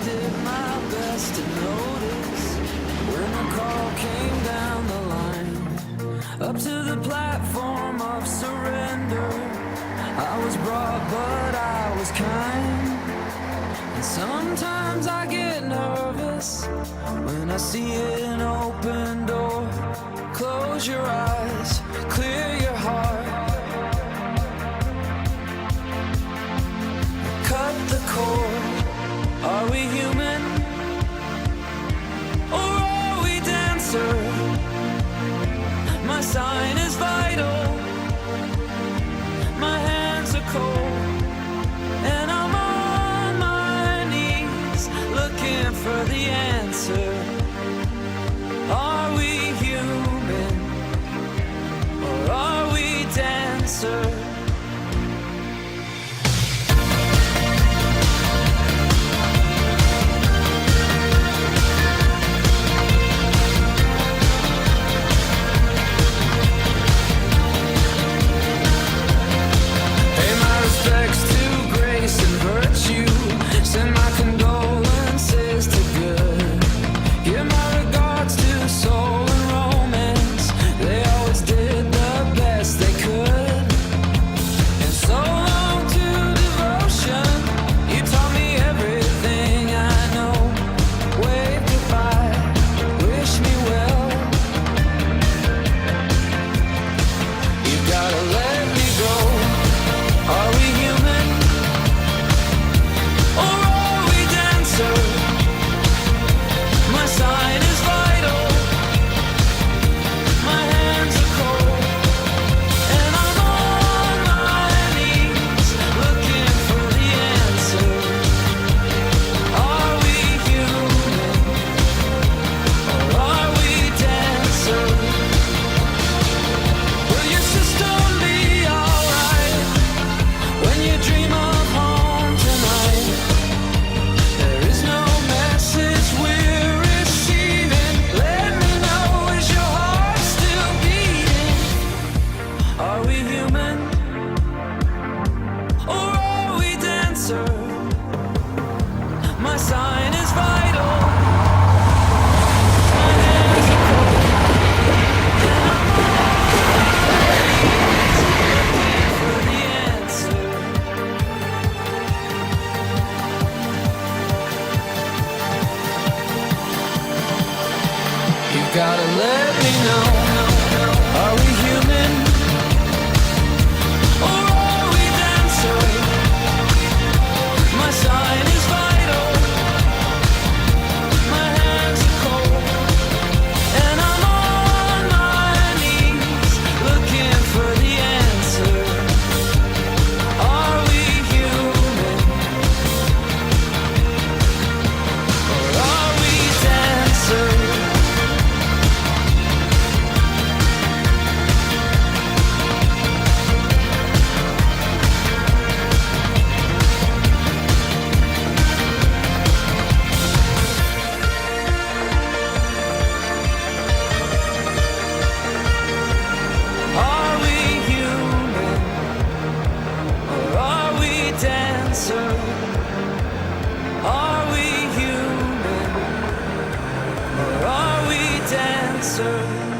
did my best to notice when the call came down the line, up to the platform of surrender. I was brought, but I was kind. And sometimes I get nervous when I see an open door. Close your eyes, clear your heart, cut the cord. Are we human, or are we dancer? My sign is vital, my hands are cold, and I'm on my knees looking for the answer. Are we human, or are we dancer? My sign is vital, my hands are cold, and I'm looking for the answer. You gotta let me know, are we human, or are we dancer? My sign is vital, my hands are cold, and I'm on my knees looking for the answer. Are we human, or are we dancer? Are we human, or are we dancer? Are we human, or are we dancer?